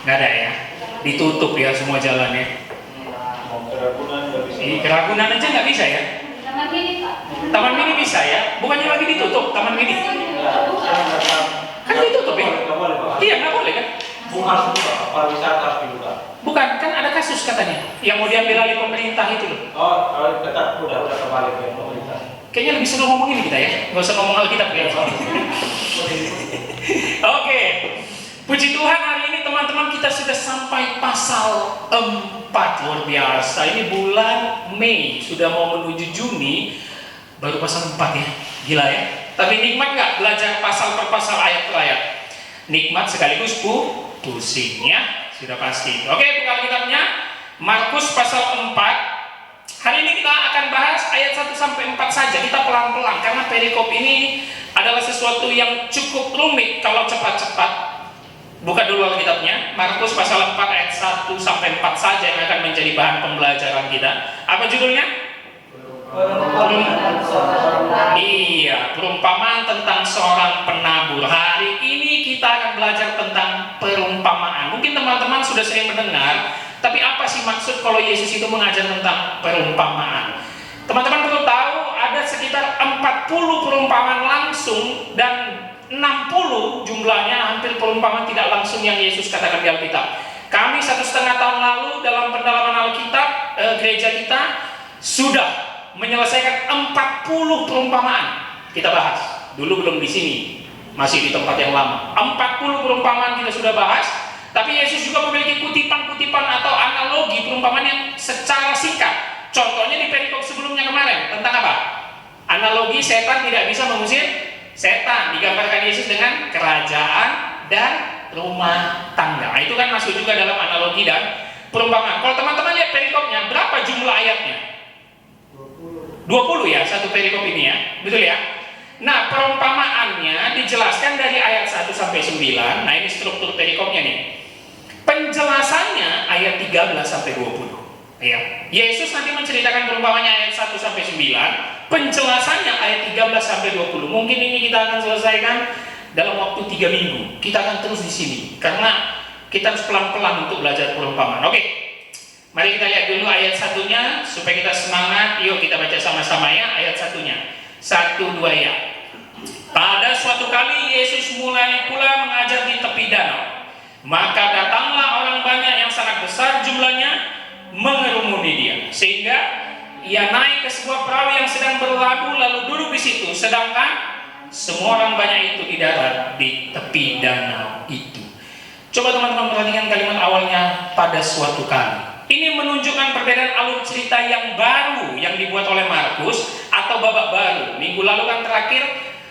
Nggak ada ya? Ditutup ya semua jalannya. Mau ke Ragunan nggak bisa. Di Ragunan aja nggak bisa ya? Taman Mini, Pak. Taman Mini bisa ya? Bukannya lagi ditutup Taman Mini? Kan ditutup ya? Nggak boleh, Pak. Iya, nggak boleh kan? Bukan harus buka, pariwisata harus dibuka. Bukan, kan ada kasus katanya yang mau diambil alih pemerintah itu loh. Oh, kalau ketat udah kembali ke pemerintah. Kayaknya lebih seru ngomong ini kita ya, nggak usah ngomong Alkitab ya. Oke, puji Tuhan hari ini teman-teman kita sudah sampai pasal 4, luar biasa. Ini bulan Mei, sudah mau menuju Juni, baru pasal 4 ya, gila ya. Tapi nikmat nggak belajar pasal per pasal, ayat per ayat? Nikmat sekaligus pusing ya, sudah pasti. Oke, buka Alkitabnya, Markus pasal 4. Hari ini kita akan bahas ayat 1 sampai 4 saja. Kita pelan-pelan karena perikop ini adalah sesuatu yang cukup rumit kalau cepat-cepat. Buka dulu Alkitabnya, Markus pasal 4 ayat 1 sampai 4 saja yang akan menjadi bahan pembelajaran kita. Apa judulnya? Iya, perumpamaan tentang seorang penabur. Hari ini kita akan belajar tentang perumpamaan. Mungkin teman-teman sudah sering mendengar, tapi apa sih maksud kalau Yesus itu mengajar tentang perumpamaan? Teman-teman perlu tahu ada sekitar 40 perumpamaan langsung dan 60 jumlahnya hampir perumpamaan tidak langsung yang Yesus katakan di Alkitab. Kami 1,5 tahun lalu dalam pendalaman Alkitab gereja kita sudah menyelesaikan 40 perumpamaan. Kita bahas. Dulu belum di sini, masih di tempat yang lama. 40 perumpamaan kita sudah bahas. Tapi Yesus juga memiliki kutipan-kutipan atau analogi perumpamaan yang secara singkat. Contohnya di perikop sebelumnya kemarin tentang apa? Analogi setan tidak bisa mengusir setan. Digambarkan Yesus dengan kerajaan dan rumah tangga. Nah, itu kan masuk juga dalam analogi dan perumpamaan. Kalau teman-teman lihat perikopnya, berapa jumlah ayatnya? 20 ya, satu perikop ini ya, betul ya? Nah, perumpamaannya dijelaskan dari ayat 1 sampai 9. Nah, ini struktur perikopnya nih. Penjelasannya ayat 13 sampai 20. Ya. Yesus nanti menceritakan perumpamannya ayat 1 sampai 9. Penjelasannya ayat 13 sampai 20. Mungkin ini kita akan selesaikan dalam waktu 3 minggu. Kita akan terus di sini karena kita harus pelan-pelan untuk belajar perumpamaan. Oke. Mari kita lihat dulu ayat 1-nya supaya kita semangat. Yuk kita baca sama-sama ya ayat 1-nya. 1, 2 ya. Pada suatu kali Yesus mulai pula mengajar di tepi danau. Maka datanglah orang banyak yang sangat besar jumlahnya mengerumuni dia, sehingga ia naik ke sebuah perahu yang sedang berlabuh lalu duduk di situ, sedangkan semua orang banyak itu di darat di tepi danau itu. Coba teman-teman perhatikan kalimat awalnya, pada suatu kali. Ini menunjukkan perbedaan alur cerita yang baru yang dibuat oleh Markus atau babak baru. Minggu lalu kan terakhir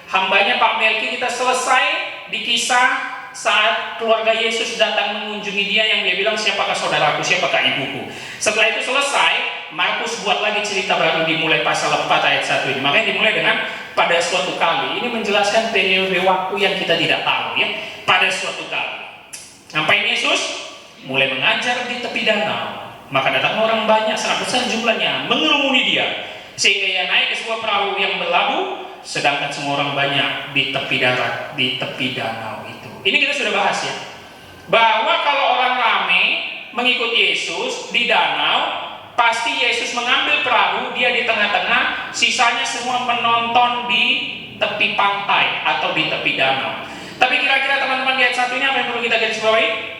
hambanya Pak Melki kita selesai di kisah saat keluarga Yesus datang mengunjungi dia yang dia bilang siapakah saudaraku, siapakah ibuku. Setelah itu selesai, Markus buat lagi cerita baru dimulai pasal 4 ayat 1 ini. Makanya dimulai dengan pada suatu kali. Ini menjelaskan periode waktu yang kita tidak tahu ya. Pada suatu kali. Ngapain Yesus? Mulai mengajar di tepi danau. Maka datang orang banyak sangat besar jumlahnya mengerumuni dia, sehingga ia naik ke sebuah perahu yang berlabuh, sedangkan semua orang banyak di tepi darat, di tepi danau itu. Ini kita sudah bahas ya, bahwa kalau orang ramai mengikut Yesus di danau, pasti Yesus mengambil perahu, dia di tengah-tengah, sisanya semua menonton di tepi pantai atau di tepi danau. Tapi kira-kira teman-teman lihat satunya apa yang perlu kita garis bawahi?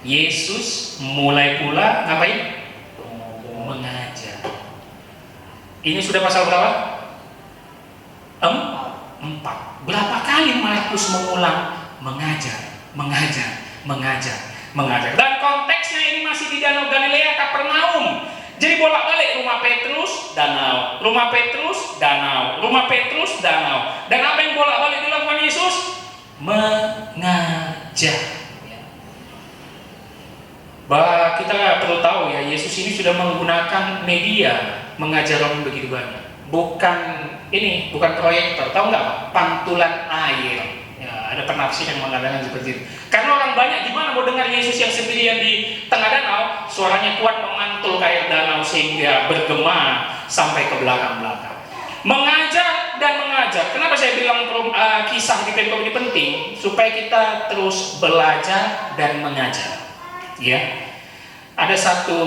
Yesus mulai pula ngapain? Mengajar. Ini sudah pasal berapa? 4. Berapa kali Markus mengulang mengajar, mengajar, mengajar, mengajar. Dan konteksnya ini masih di Danau Galilea Kapernaum. Jadi bolak-balik rumah Petrus, danau, rumah Petrus, danau, rumah Petrus, danau. Dan apa yang bolak-balik dilakukan Yesus? Mengajar. Bahwa kita perlu tahu ya, Yesus ini sudah menggunakan media mengajar orang begitu banyak. Bukan ini, bukan proyektor. Tahu nggak? Pantulan air. Ya, ada penafsir yang mengatakan seperti itu. Karena orang banyak gimana mau dengar Yesus yang sendirian di tengah danau, suaranya kuat memantul ke air danau sehingga bergema sampai ke belakang-belakang. Mengajar dan mengajar. Kenapa saya bilang kisah di Pemkop ini penting? Supaya kita terus belajar dan mengajar. Ya. Ada satu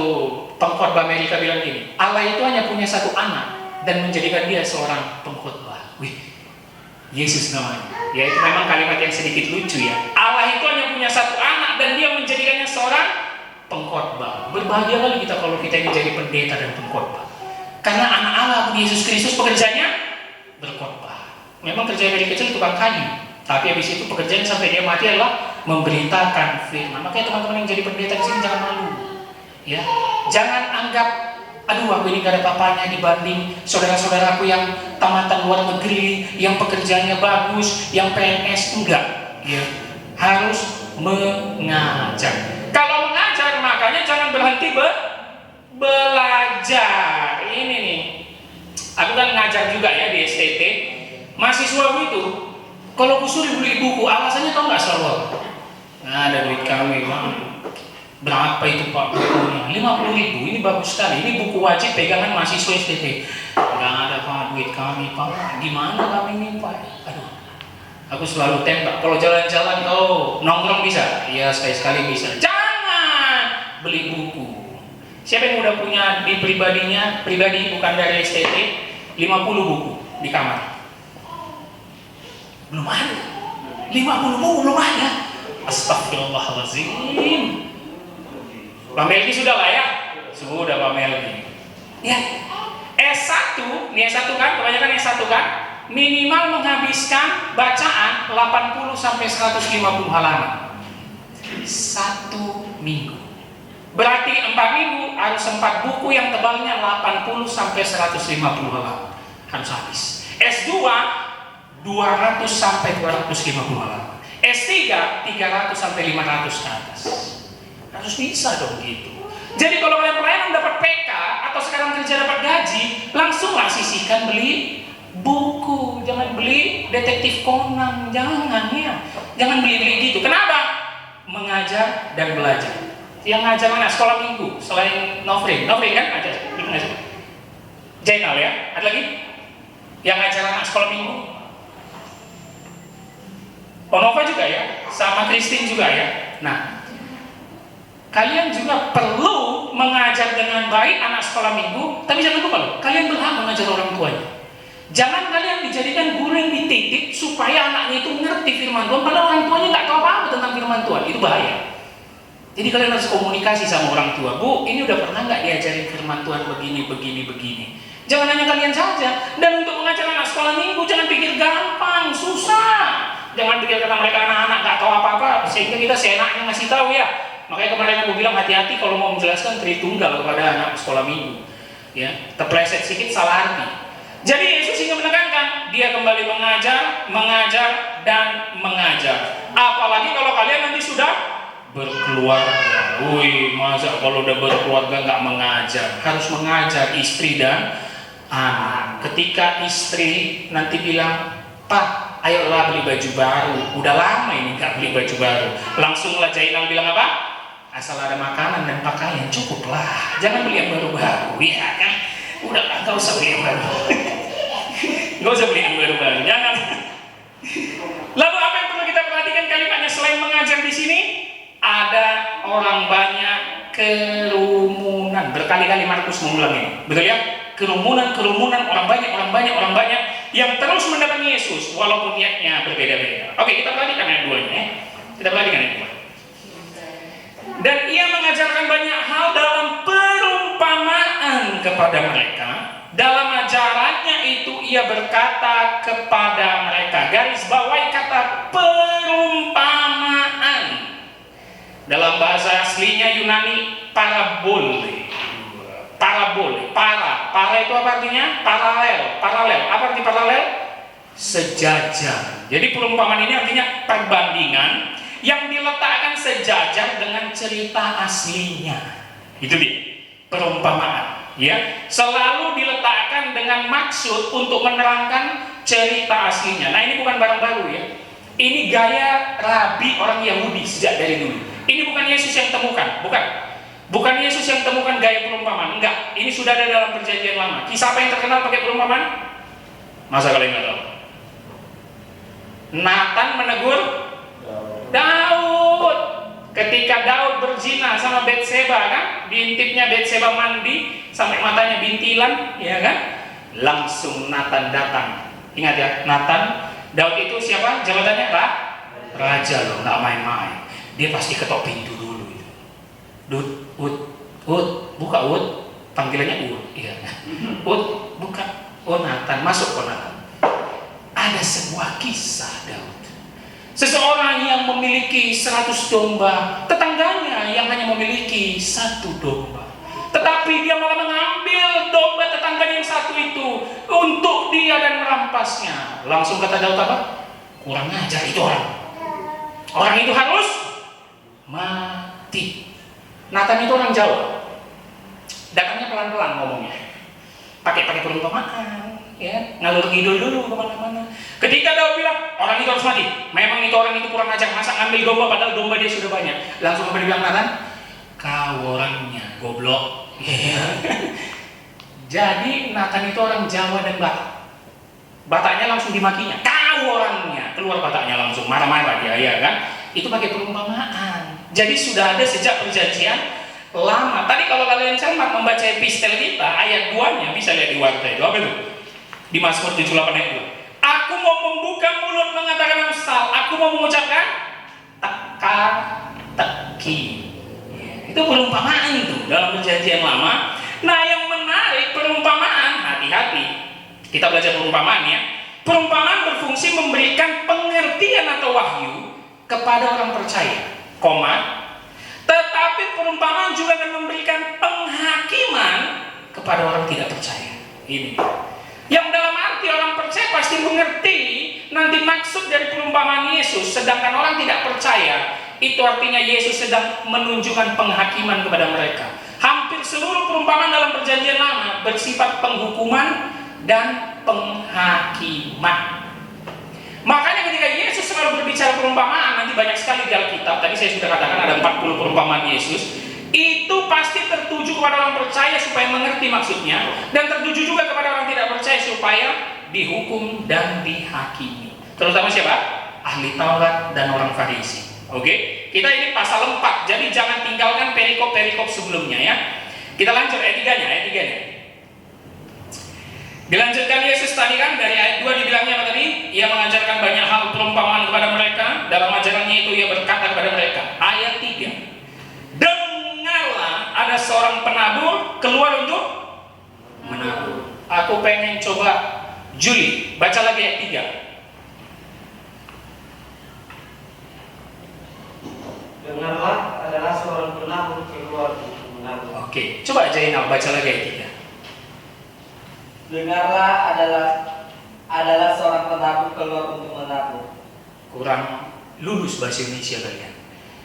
pengkhotbah Amerika bilang gini, Allah itu hanya punya satu anak dan menjadikan dia seorang pengkhotbah. Wih, Yesus namanya. Ya, itu memang kalimat yang sedikit lucu ya. Allah itu hanya punya satu anak dan dia menjadikannya seorang pengkhotbah. Berbahagia kali kita kalau kita ini jadi pendeta dan pengkhotbah. Karena anak Allah Yesus Kristus pekerjaannya berkhotbah. Memang kerja dari kecil tukang kayu, tapi habis itu pekerjaan sampai dia mati adalah memberitakan firman. Makanya teman-teman yang jadi pendeta di sini jangan malu, ya. Jangan anggap, aduh aku ini gak ada papanya dibanding saudara-saudaraku yang tamatan luar negeri, yang pekerjaannya bagus, yang PNS. Enggak, ya. Harus mengajar. Kalau mengajar makanya jangan berhenti belajar. Ini nih, aku kan ngajar juga ya di STT. Mahasiswa itu kalau kusuruh beli buku, alasannya tau nggak selalu? Nah, ada duit kami, Bang. Berapa itu Pak bukunya? 50.000. Ini bagus sekali. Ini buku wajib pegangan mahasiswa STT. Nggak ada Pak duit kami, Pak. Gimana kami ini Pak? Aduh, aku selalu tembak. Kalau jalan-jalan kau nongkrong bisa? Iya, sekali-sekali bisa. Jangan beli buku. Siapa yang udah punya di pribadinya, pribadi bukan dari STT, 50 buku di kamar? Belum ada. 50 buku belum ada. Astagfirullahaladzim. Pak Melki sudah lah ya? Sudah Pak Melki. Ya. S1, nih S1 kan, kebanyakan S1 kan, minimal menghabiskan bacaan 80 sampai 150 halaman. 1 minggu. Berarti 4 minggu harus 4 buku yang tebalnya 80 sampai 150 halaman harus habis. S2 200 sampai 250 halaman. S3 300 sampai 500 ke atas. Harus bisa dong gitu. Jadi kalau kalian pelayanan dapat PK atau sekarang kerja dapat gaji, langsunglah sisihkan beli buku. Jangan beli Detektif Conan, jangan ya. Jangan beli-beli gitu. Kenapa? Mengajar dan belajar. Yang ngajar mana? Sekolah minggu selain Novrin kan ajar, betul nggak sih? Jainal ya, ada lagi? Yang ngajar anak sekolah minggu? Nova juga ya, sama Christine juga ya. Nah, kalian juga perlu mengajar dengan baik anak sekolah minggu, tapi jangan lupa loh, kalian berhak mengajar orang tuanya. Jangan kalian dijadikan guru yang dititip supaya anaknya itu ngerti firman Tuhan, padahal orang tuanya nggak tahu apa-apa tentang firman Tuhan. Itu bahaya. Jadi kalian harus komunikasi sama orang tua. Bu, ini udah pernah nggak diajarin firman Tuhan begini? Jangan hanya kalian saja. Dan untuk mengajar anak sekolah minggu, jangan pikir gampang, susah. Jangan pikir karena mereka anak-anak nggak tahu apa-apa, sehingga kita seenaknya ngasih tahu ya. Makanya kemarin aku bilang hati-hati kalau mau menjelaskan Tritunggal kepada anak sekolah minggu. Ya, terpleset sedikit salah arti. Jadi Yesus ingin menekankan, dia kembali mengajar dan mengajar. Apalagi kalau kalian nanti sudah berkeluarga. Wih, masa kalau udah berkeluarga nggak mengajar? Harus mengajar istri dan anak. Ketika istri nanti bilang, Pak, ayolah beli baju baru. Udah lama ini nggak beli baju baru. Langsunglah Jainal bilang apa? Asal ada makanan dan pakaian cukuplah. Jangan beli yang baru-baru, ya kan? Udah nggak usah beli yang baru. Nggak usah beli yang baru-baru. Jangan. Lalu apa yang perlu kita perhatikan kalimatnya selain mengajar di sini? Ada orang banyak kerumunan. Berkali-kali Markus mengulang ini. Betul ya? Kerumunan, orang banyak yang terus mendatangi Yesus walaupun niatnya berbeda-beda. Oke, kita perhatikan ayat 2-nya ya. Kita perhatikan ayat 2. Dan ia mengajarkan banyak hal dalam perumpamaan kepada mereka. Dalam ajarannya itu ia berkata kepada mereka. Garis bawahi kata perumpamaan. Dalam bahasa aslinya Yunani parabole. Para itu apa artinya? Paralel. Apa arti paralel? Sejajar. Jadi perumpamaan ini artinya perbandingan yang diletakkan sejajar dengan cerita aslinya. Itu dia, perumpamaan. Ya, selalu diletakkan dengan maksud untuk menerangkan cerita aslinya. Nah, ini bukan barang baru ya. Ini gaya rabi orang Yahudi sejak dari dulu. Ini bukan Yesus yang temukan, bukan Yesus yang temukan gaya perumpamaan, enggak. Ini sudah ada dalam perjanjian lama. Kisah apa yang terkenal pakai perumpamaan? Masa kalian nggak tahu? Nathan menegur Daud ketika Daud berzina sama Batseba kan, diintipnya Batseba mandi sampai matanya bintilan, ya kan? Langsung Nathan datang. Ingat ya, Nathan. Daud itu siapa? Jabatannya raja loh, nggak main-main. Dia pasti ketok pintu dulu. Buka panggilannya iya. Buka. Oh Nathan, masuk kok Nathan. Ada sebuah kisah Daud. Seseorang yang memiliki 100 domba, tetangganya yang hanya memiliki 1 domba. Tetapi dia malah mengambil domba tetangganya yang 1 itu untuk dia dan merampasnya. Langsung kata Daud apa? Kurang ajar itu orang. Orang itu harus mati. Nathan itu orang Jawa. Datangnya pelan-pelan ngomongnya. Pakai perumpamaan. Ya, ngalur ngidul dulu kemana-mana. Ketika Daud bilang orang itu harus mati, memang itu orang itu kurang ajar, masa ngambil domba padahal domba dia sudah banyak. Langsung apa dibilang Nathan? Kau orangnya goblok. Jadi Nathan itu orang Jawa dan Batak. Bataknya langsung dimakinya. Kau orangnya, keluar Bataknya langsung marah-marah dia, ya kan? Itu pakai perumpamaan. Jadi sudah ada sejak perjanjian lama. Tadi kalau kalian cermat membaca epistel kita, ayat 2-nya bisa lihat di warta itu. Apa itu? Di Mazmur 78 ayat 2. Aku mau membuka mulut mengatakan amsal, aku mau mengucapkan teka-teki. Itu perumpamaan itu dalam perjanjian lama. Nah yang menarik perumpamaan, hati-hati. Kita belajar perumpamaan ya. Perumpamaan berfungsi memberikan pengertian atau wahyu kepada orang percaya. Tetapi perumpamaan juga akan memberikan penghakiman kepada orang tidak percaya. Ini. Yang dalam arti orang percaya pasti mengerti nanti maksud dari perumpamaan Yesus, sedangkan orang tidak percaya, itu artinya Yesus sedang menunjukkan penghakiman kepada mereka. Hampir seluruh perumpamaan dalam perjanjian lama bersifat penghukuman dan penghakiman. Makanya ketika Yesus selalu berbicara perumpamaan, nanti banyak sekali di Alkitab, tadi saya sudah katakan ada 40 perumpamaan Yesus. Itu pasti tertuju kepada orang percaya supaya mengerti maksudnya, dan tertuju juga kepada orang tidak percaya supaya dihukum dan dihakimi. Terutama siapa? Ahli Taurat dan orang Farisi. Oke? Kita ini pasal 4, jadi jangan tinggalkan perikop-perikop sebelumnya ya. Kita lanjut ayat 3-nya. Dilanjutkan Yesus tadi kan dari ayat 2 dibilangnya apa tadi? Ia mengajarkan banyak hal perumpamaan kepada mereka. Dalam ajarannya itu ia berkata kepada mereka. Ayat 3. Dengarlah, ada seorang penabur keluar untuk menabur. Aku pengen coba Juli, baca lagi ayat 3. Dengarlah, adalah seorang penabur keluar untuk menabur. Oke, coba Jainal baca lagi ayat 3. Dengarlah, adalah seorang penabur keluar untuk menabur. Kurang lulus bahasa Indonesia kalian.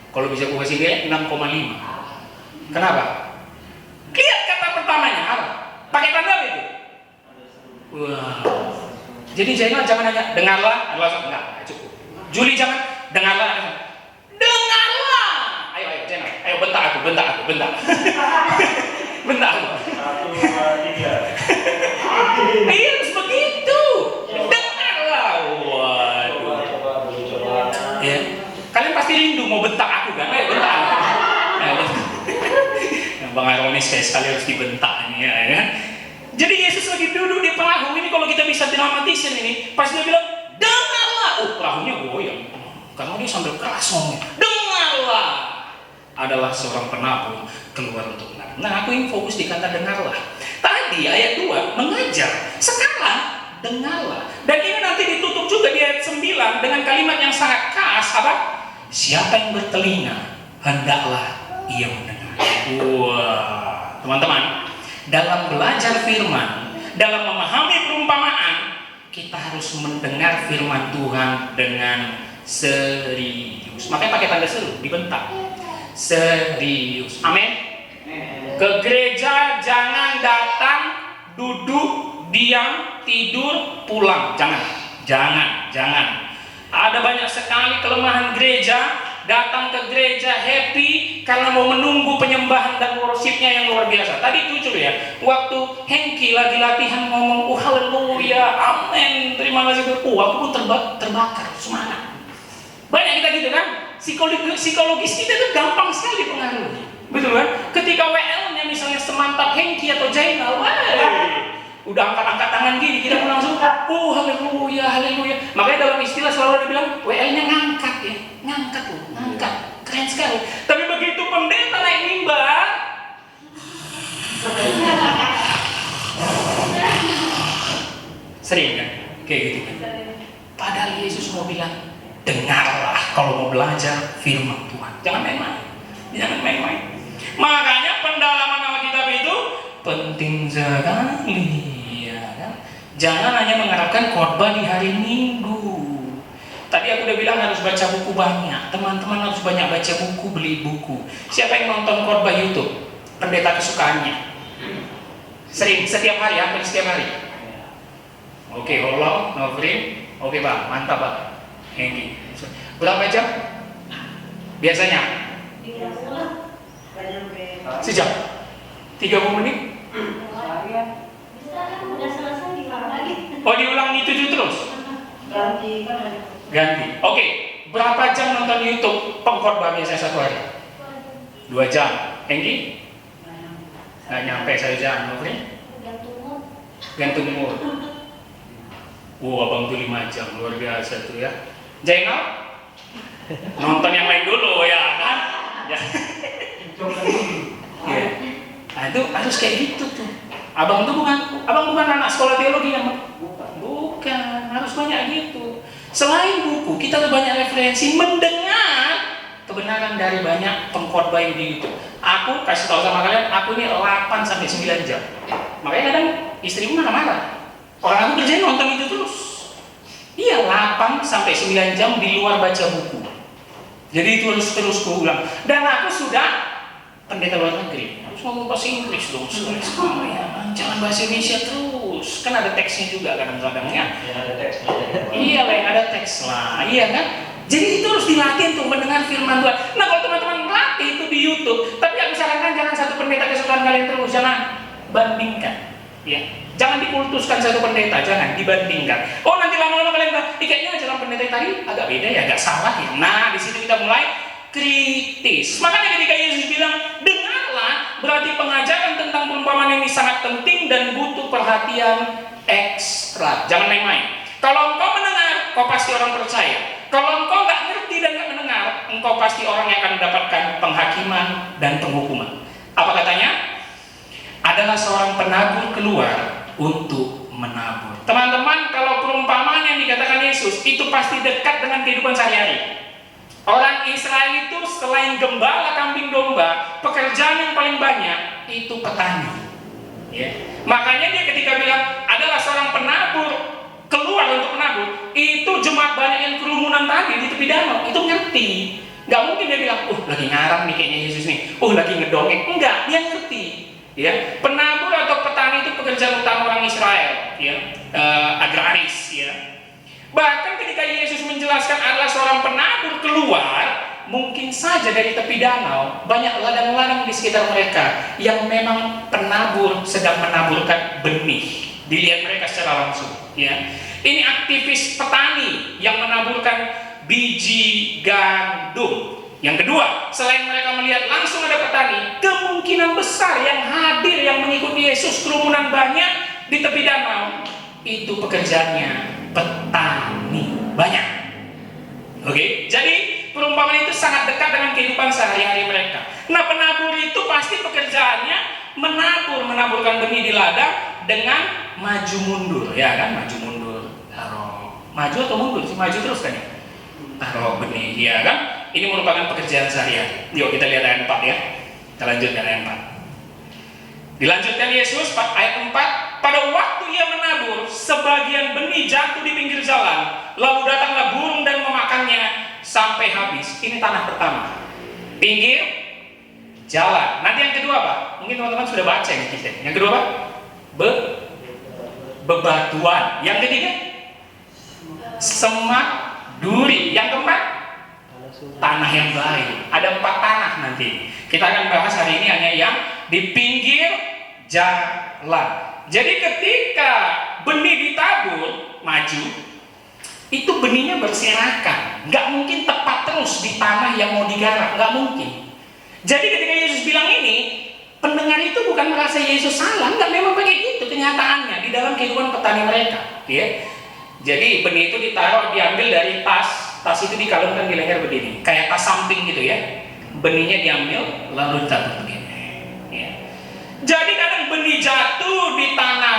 Kalau bisa aku kasih dia 6,5. Kenapa? Lihat kata pertamanya apa? Pakai tanda apa itu? Wah. Jadi Jainal jangan hanya dengarlah, enggak cukup. Juli jangan dengarlah. Dengarlah. Ayo Jainal, ayo bentak aku. Bentak aku. 1, 2, 3. Iya harus begitu. Dengarlah. Waduh. Ya. Kalian pasti rindu mau bentak aku kan? Ayo bentak aku. Bang ironis kayak sekali harus dibentak ini ya kan? Jadi Yesus lagi duduk di perahu ini, kalau kita bisa dramatisir ini, pas dia bilang dengarlah, perahunya goyang karena dia sambil keras ngomong. Dengarlah, adalah seorang penabur keluar untuk menabur. Nah aku ingin fokus di kata dengarlah. Tadi ayat 2 mengajar, sekarang dengarlah. Dan ini nanti ditutup juga di ayat 9 dengan kalimat yang sangat khas apa? Siapa yang bertelinga hendaklah ia mendengar. Wah, teman-teman, dalam belajar firman, dalam memahami perumpamaan, kita harus mendengar firman Tuhan dengan serius. Makanya pakai tanda seru, dibentak. Serius. Amin. Ke gereja jangan datang, duduk, diam, tidur, pulang. Jangan. Ada banyak sekali kelemahan gereja datang ke gereja happy karena mau menunggu penyembahan dan worshipnya yang luar biasa. Tadi jujur ya, waktu Hengki lagi latihan ngomong, oh haleluya, amin, terima kasih, aku pun terbakar semangat. Banyak kita gitu kan, psikologis kita tuh gampang sekali pengaruhnya, betul kan? Ketika WL-nya misalnya semantap Hengki atau Jainal, udah angkat-angkat tangan gini, kita pun langsung, oh haleluya, haleluya. Makanya dalam istilah selalu dibilang, WL-nya ngangkat ya, ngangkat tuh, ngangkat, keren sekali. Tapi begitu pendeta naik mimbar, sering kan, kayak gitu kan. Padahal Yesus mau bilang, dengarlah kalau mau belajar firman Tuhan. Jangan main-main, jangan main-main. Makanya pendalaman Alkitab itu penting sekali. Jangan hanya mengharapkan khotbah di hari Minggu. Tadi aku udah bilang harus baca buku banyak. Teman-teman harus banyak baca buku, beli buku. Siapa yang nonton khotbah YouTube? Pendeta kesukaannya. Sering, setiap hari, hampir setiap hari. Oke, Holong, Novrin. Oke Bang, mantap Bang. Ini. Berapa jam? Biasanya? Sejam? 30 menit? Oh, diulang itu terus? Ganti. Oke. Berapa jam nonton YouTube pengkhotbah biasanya satu hari? 2 jam. Enggi? Nggak nyampe 1 jam. Oke? Gantung umur. Abang tuh 5 jam. Luar biasa tuh ya. Jainal? Nonton yang lain dulu ya kan? Ya. Ya. Nah itu harus kayak gitu tuh. Abang bukan anak sekolah teologi yang bukan, harus banyak gitu. Selain buku, kita tuh banyak referensi mendengar kebenaran dari banyak pengkhotbah yang di YouTube. Aku kasih tahu sama kalian, aku ini 8 sampai 9 jam. Makanya kadang istriku marah-marah. Orang aku kerjain nonton itu terus. Iya, 8 sampai 9 jam di luar baca buku. Jadi itu harus terus kuulang. Dan aku sudah pendeta luar negeri. Ngomong bahasa Inggris dong, jangan bahasa Indonesia terus. Kan ada teksnya juga kadang-kadang ya. Ada teksnya. Iya lah, ada teks lah, iya kan? Jadi itu harus dilatih tuh mendengar firman Tuhan. Nah kalau teman-teman melatih itu di YouTube, tapi aku sarankan jangan satu pendeta kesukaan kalian terus, jangan bandingkan. Ya, jangan dikultuskan satu pendeta, jangan dibandingkan. Oh nanti lama-lama kalian bilang, kayaknya ajaran pendeta tadi agak beda ya, agak salah ya. Nah di situ kita mulai kritis. Makanya ketika Yesus bilang dengarlah, berarti pengajaran tentang perumpamaan ini sangat penting dan butuh perhatian ekstra. Jangan main-main. Kalau engkau mendengar, kau pasti orang percaya. Kalau engkau nggak ngerti dan nggak mendengar, engkau pasti orang yang akan mendapatkan penghakiman dan penghukuman. Apa katanya? Adalah seorang penabur keluar untuk menabur. Teman-teman, kalau perumpamaan yang dikatakan Yesus itu pasti dekat dengan kehidupan sehari-hari. Orang Israel itu selain gembala kambing domba, pekerjaan yang paling banyak itu petani. Ya. Makanya dia ketika bilang adalah seorang penabur keluar untuk menabur, itu jemaat banyak yang kerumunan tadi di tepi danau itu ngerti. Gak mungkin dia bilang, lagi ngarang nih kayaknya Yesus nih, lagi ngedongeng. Enggak, dia ngerti. Ya, penabur atau petani itu pekerjaan utama orang Israel, ya, agraris, ya. Bahkan ketika Yesus menjelaskan adalah seorang penabur keluar, mungkin saja dari tepi danau banyak ladang-ladang di sekitar mereka yang memang penabur sedang menaburkan benih. Dilihat mereka secara langsung, ya. Ini aktivis petani yang menaburkan biji gandum. Yang kedua, selain mereka melihat langsung ada petani, kemungkinan besar yang hadir yang mengikuti Yesus kerumunan banyak di tepi danau itu pekerjaannya petani banyak. Oke, jadi perumpamaan itu sangat dekat dengan kehidupan sehari-hari mereka. Nah, penabur itu pasti pekerjaannya menaburkan benih di ladang dengan maju mundur, ya kan? Maju mundur, taruh maju atau mundur sih? Maju terus kan ya? Taruh benih, ya kan? Ini merupakan pekerjaan sehari-hari. Yuk kita lihat ayat 4 ya. Kita lanjutkan ayat 4. Dilanjutkan Yesus ayat 4. Pada waktu ia menabur, sebagian benih jatuh di pinggir jalan, lalu datanglah burung dan memakannya sampai habis. Ini tanah pertama, pinggir jalan. Nanti yang kedua Pak, mungkin teman-teman sudah baca ini kita. Yang kedua Pak, bebatuan. Yang ketiga, semak duri. Yang keempat, tanah yang baik. Ada 4 tanah nanti. Kita akan bahas hari ini hanya yang di pinggir jalan. Jadi ketika benih ditabur maju, itu benihnya berserakan. Nggak mungkin tepat terus di tanah yang mau digarap, nggak mungkin. Jadi ketika Yesus bilang ini, pendengar itu bukan merasa Yesus salah, nggak, memang begitu kenyataannya di dalam kehidupan petani mereka. Ya. Jadi benih itu diambil dari tas itu dikalungkan di leher begini, kayak tas samping gitu ya. Benihnya diambil lalu ditabur begini. Ya. Jadi kadang benih jatuh di tanah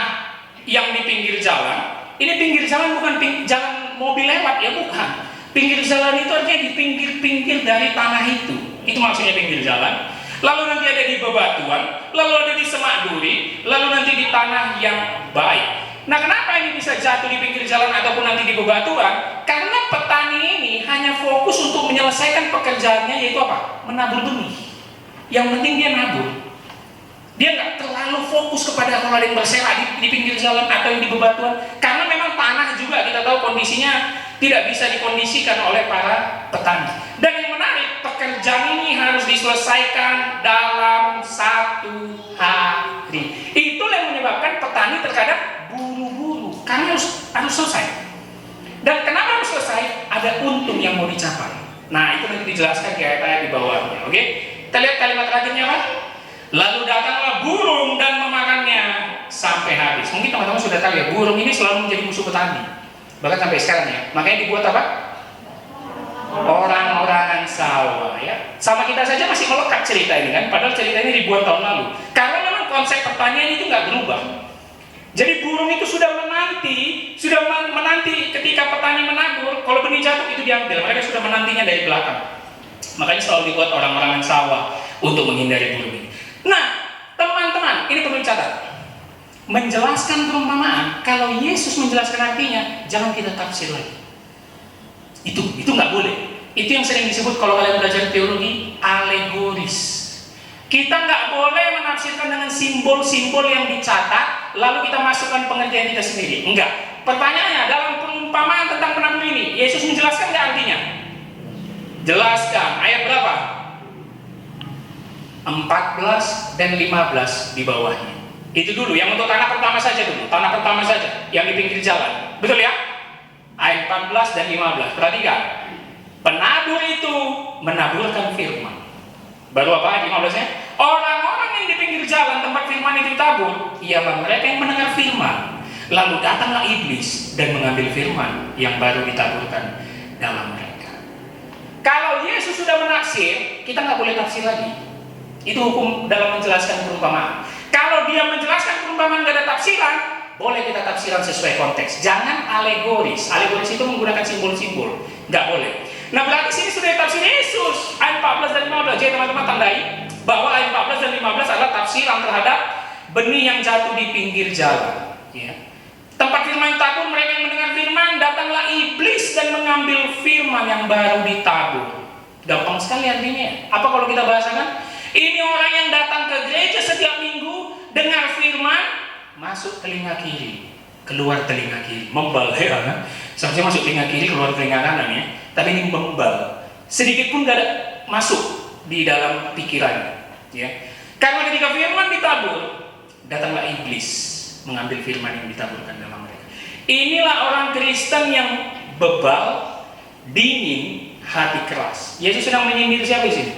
yang di pinggir jalan. Ini pinggir jalan bukan jalan mobil lewat ya, bukan. Pinggir jalan itu artinya di pinggir-pinggir dari tanah itu. Itu maksudnya pinggir jalan. Lalu nanti ada di bebatuan, lalu ada di semak duri, lalu nanti di tanah yang baik. Nah, kenapa ini bisa jatuh di pinggir jalan ataupun nanti di bebatuan? Karena petani ini hanya fokus untuk menyelesaikan pekerjaannya, yaitu apa? Menabur benih. Yang penting dia nabur. Dia nggak terlalu fokus kepada kalau ada yang berserakan di pinggir jalan atau yang di bebatuan. Karena memang tanah juga kita tahu kondisinya tidak bisa dikondisikan oleh para petani. Dan yang menarik, pekerjaan ini harus diselesaikan dalam 1 hari. Itulah yang menyebabkan petani terkadang buru-buru karena harus selesai. Dan kenapa harus selesai? Ada untung yang mau dicapai. Nah, itu nanti dijelaskan di ayat-ayat di bawahnya. Oke? Kita lihat kalimat terakhirnya, Pak. Lalu datanglah burung dan memakannya sampai habis. Mungkin teman-teman sudah tahu ya, burung ini selalu menjadi musuh petani. Bahkan sampai sekarang ya. Makanya dibuat apa? Orang-orangan sawah ya. Sama kita saja masih melekat cerita ini kan. Padahal cerita ini ribuan tahun lalu. Karena memang konsep pertanian itu nggak berubah. Jadi burung itu sudah menanti ketika petani menabur, kalau benih jatuh itu diambil. Mereka sudah menantinya dari belakang. Makanya selalu dibuat orang-orangan sawah untuk menghindari burung ini. Nah, teman-teman, ini perlu dicatat. Menjelaskan perumpamaan, kalau Yesus menjelaskan artinya, jangan kita tafsir lagi. Itu nggak boleh. Itu yang sering disebut kalau kalian belajar teologi, alegoris. Kita nggak boleh menafsirkan dengan simbol-simbol yang dicatat, lalu kita masukkan pengertian kita sendiri. Enggak. Pertanyaannya, dalam perumpamaan tentang penabur ini, Yesus menjelaskan nggak artinya? Jelaskan. Ayat berapa? 14 dan 15 di bawahnya. Itu dulu, yang untuk tanah pertama saja dulu. Tanah pertama saja, yang di pinggir jalan. Betul ya? Ayat 14 dan 15. Perhatikan. Penabur itu menaburkan firman. Baru apa ayat 15-nya? Orang-orang yang di pinggir jalan tempat firman itu ditabur, ialah mereka yang mendengar firman. Lalu datanglah iblis dan mengambil firman yang baru ditaburkan dalam mereka. Kalau Yesus sudah menaksir, kita nggak boleh tafsir lagi. Itu hukum dalam menjelaskan perumpamaan. Kalau dia menjelaskan perumpamaan nggak ada tafsiran, boleh kita tafsiran sesuai konteks. Jangan alegoris. Alegoris itu menggunakan simbol-simbol. Nggak boleh. Nah, berarti sini sudah ditafsir Yesus. Ayat 14 dan 15. Jadi teman-teman tandai bahwa ayat 14 dan 15 adalah tafsiran terhadap benih yang jatuh di pinggir jalan. Ya. Tempat firman ditabur, mereka yang mendengar firman, datanglah iblis dan mengambil firman yang baru ditabur. Gampang sekali artinya. Apa kalau kita bahasakan? Ini orang yang datang ke gereja setiap minggu, dengar firman, masuk telinga kiri, keluar telinga kiri, membal ya kan? Seharusnya masuk telinga kiri, keluar telinga kanan ya. Tapi ini membal, sedikit pun gak ada masuk di dalam pikirannya ya. Karena ketika firman ditabur, datanglah iblis mengambil firman yang ditaburkan dalam mereka. Inilah orang Kristen yang bebal, dingin, hati keras. Yesus sedang menyindir siapa di sini?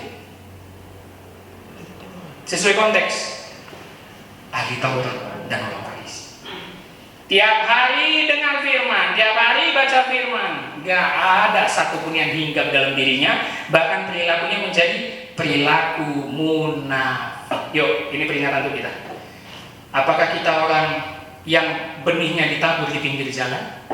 Sesuai konteks, ahli Taurat dan orang Farisi. Tiap hari dengar firman, tiap hari baca firman, gak ada satupun yang hinggap dalam dirinya, bahkan perilakunya menjadi perilaku munafik. Yuk, ini peringatan untuk kita. Apakah kita orang yang benihnya ditabur di pinggir jalan?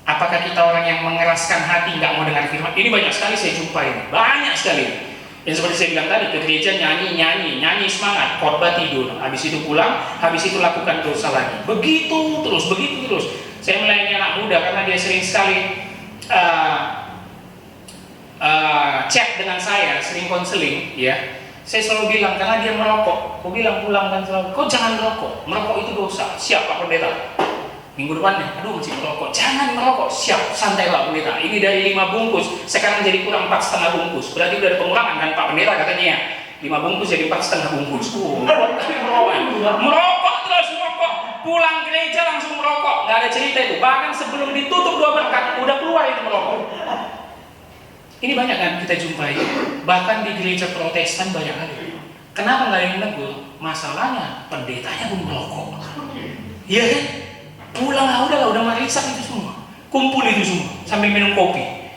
Apakah kita orang yang mengeraskan hati, gak mau dengar firman? Ini banyak sekali saya jumpai, banyak sekali. Yang seperti saya bilang tadi, ke gereja nyanyi semangat, khotbah tidur, habis itu pulang, habis itu lakukan dosa lagi. Begitu terus. Saya melayani anak muda karena dia sering sekali chat dengan saya, sering konseling, ya. Saya selalu bilang karena dia merokok, aku bilang pulang kan selalu, kau jangan merokok itu dosa. Siapa pendeta? Minggu depannya, aduh masih merokok, jangan merokok, siap, santai Pak Pendeta. Ini dari 5 bungkus, sekarang jadi kurang 4,5 bungkus. Berarti udah ada pengurangan kan Pak Pendeta katanya ya. 5 bungkus jadi 4,5 bungkus. Merokok terus merokok, pulang gereja langsung merokok, nggak ada cerita itu. Bahkan sebelum ditutup 2 berkat, udah keluar itu merokok. Ini banyak kan kita jumpai, bahkan di gereja Protestan banyak kali. Kenapa nggak ada yang negur? Masalahnya pendetanya pun merokok. Iya kan? Pulang udah marisak itu semua, kumpul itu semua sambil minum kopi.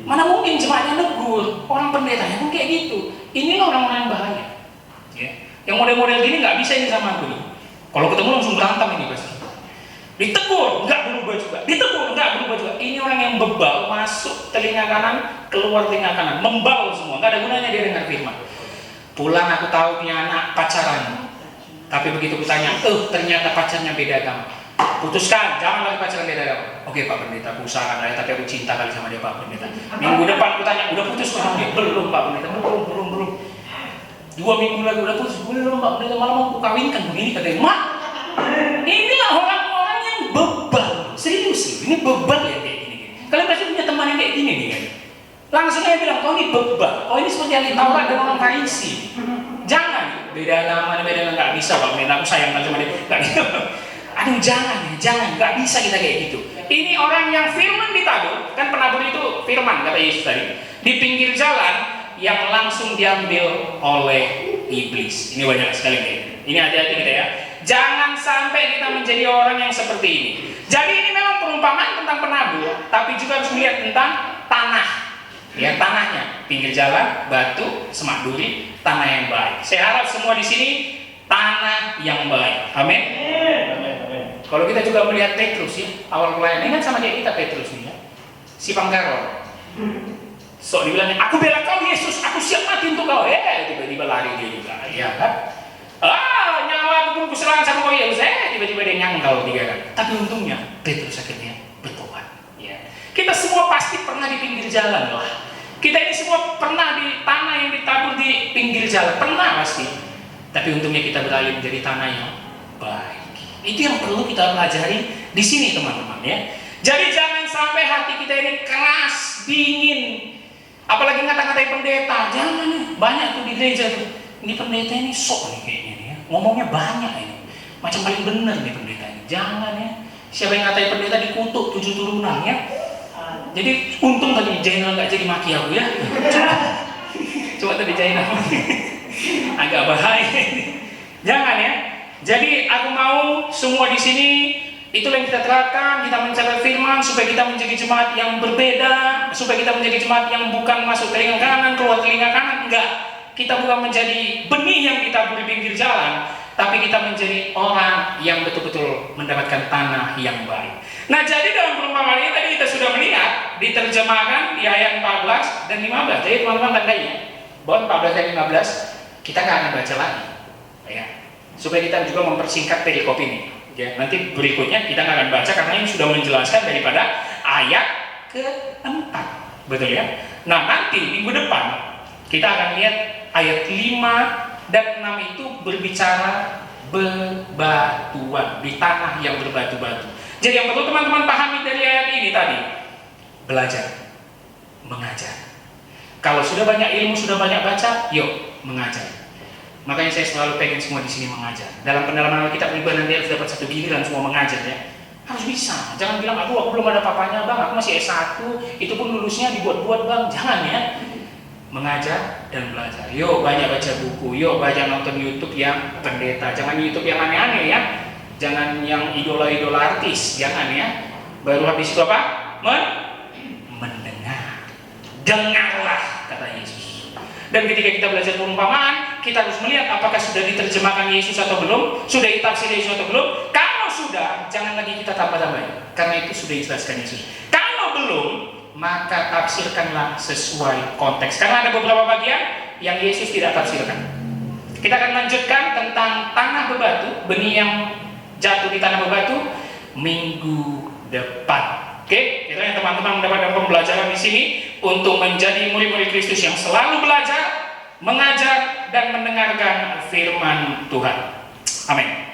Mana mungkin jemaatnya negur, orang pendetanya pun kayak gitu. Inilah orang-orang yang bahaya. Ya. Yang model-model gini nggak bisa ini sama aku nih. Kalau ketemu langsung berantem ini pasti. Ditegur, nggak berubah juga. Ditegur, nggak berubah juga. Ini orang yang bebal, masuk telinga kanan, keluar telinga kanan, membal semua. Nggak ada gunanya dia dengar firman. Pulang aku tahu punya anak pacaran, tapi begitu kutanya, ternyata pacarnya beda agama. Putuskan, jangan lagi pacaran beda agama. Oke Pak Pendeta, aku usahakan lah, tapi aku cinta kali sama dia Pak Pendeta. Minggu depan kutanya, udah putus sama dia? Belum Pak Pendeta, belum. 2 minggu lagi udah putus, belum Pak Pendeta, malah mau aku kawinkan begini katanya. Mak, inilah orang-orang yang bebal. Serius, ini bebal ya kayak gini. Kalian pasti punya teman yang kayak gini nih kan? Langsung aja bilang, kau ini bebal, kau ini seperti ahli Taurat dan orang Farisi. Jangan, beda agama, nggak bisa Pak Pendeta, aku sayang kali sama dia. Nggak bisa. Aduh jangan, nggak bisa kita kayak gitu. Ini orang yang firman ditabur, kan penabur itu firman kata Yesus tadi. Di pinggir jalan yang langsung diambil oleh iblis. Ini banyak sekali kayak gitu. Ini hati-hati kita ya. Jangan sampai kita menjadi orang yang seperti ini. Jadi ini memang perumpamaan tentang penabur, tapi juga harus melihat tentang tanah. Ya tanahnya, pinggir jalan, batu, semak duri, tanah yang baik. Saya harap semua di sini tanah yang baik. Amin. Kalau kita juga melihat Petrus ya, awal pelayanan kan sama kayak kita Petrus nih ya. Si Pangkaror. So dibilangnya, aku bela kau Yesus, aku siap mati untuk kau. Tiba-tiba lari dia juga. Ya kan? Nyawa aku pun kuserahkan sama kau Yesus. Tiba-tiba dia nyangkal 3 kali. Tapi untungnya Petrus akhirnya bertobat. Ya. Kita semua pasti pernah di pinggir jalan lah. Kita ini semua pernah di tanah yang ditabur di pinggir jalan. Pernah pasti. Tapi untungnya kita beralih menjadi tanah yang baik. Itu yang perlu kita pelajari di sini teman-teman ya. Jadi jangan sampai hati kita ini keras, dingin. Apalagi ngata-ngatain pendeta. Jangan, banyak tuh di gereja tuh. Ini pendeta ini sok nih kayaknya nih ya. Ngomongnya banyak ini. Macam paling benar nih pendeta ini. Jangan ya. Siapa yang ngatain pendeta dikutuk 7 turunan ya. Jadi untung tadi Jainal nggak jadi maki aku ya. Coba tadi Jainal. Agak bahaya. Jangan ya. Jadi aku mau semua di sini itulah yang kita terapkan, kita mencatat firman supaya kita menjadi jemaat yang berbeda, supaya kita menjadi jemaat yang bukan masuk telinga kanan, keluar telinga kanan, enggak. Kita bukan menjadi benih yang ditabur di pinggir jalan, tapi kita menjadi orang yang betul-betul mendapatkan tanah yang baik. Nah, jadi dalam perumpamaan ini tadi kita sudah melihat diterjemahkan di ayat 14 dan 15. Jadi teman-teman tandanya bahwa 14 dan 15 kita nggak akan baca lagi, ya. Supaya kita juga mempersingkat perikop ini. Ya, nanti berikutnya kita nggak akan baca karena ini sudah menjelaskan daripada ayat ke-4, betul ya? Nah nanti minggu depan kita akan lihat ayat 5 dan 6 itu berbicara bebatuan di tanah yang berbatu-batu. Jadi yang perlu teman-teman pahami dari ayat ini tadi, belajar, mengajar. Kalau sudah banyak ilmu, sudah banyak baca, yuk mengajar. Makanya saya selalu pengen semua di sini mengajar. Dalam pendalaman Alkitab pribadi nanti harus dapat 1 giliran semua mengajar ya. Harus bisa. Jangan bilang aku belum ada papanya bang, aku masih S1, itu pun lulusnya dibuat-buat bang. Jangan ya. Mengajar dan belajar. Yuk banyak baca buku, yuk banyak nonton YouTube yang pendeta. Jangan YouTube yang aneh-aneh ya. Jangan yang idola-idola artis, jangan ya. Baru habis itu apa? Mendengar. Dengarlah kata Yesus. Dan ketika kita belajar perumpamaan, kita harus melihat apakah sudah diterjemahkan Yesus atau belum, sudah ditafsir Yesus atau belum. Kalau sudah, jangan lagi kita tambah-tambahin, karena itu sudah dijelaskan Yesus. Kalau belum, maka tafsirkanlah sesuai konteks. Karena ada beberapa bagian yang Yesus tidak tafsirkan. Kita akan lanjutkan tentang tanah berbatu, benih yang jatuh di tanah berbatu minggu depan. Oke, kiranya teman-teman mendapatkan pembelajaran di sini untuk menjadi murid-murid Kristus yang selalu belajar, mengajar, dan mendengarkan firman Tuhan. Amin.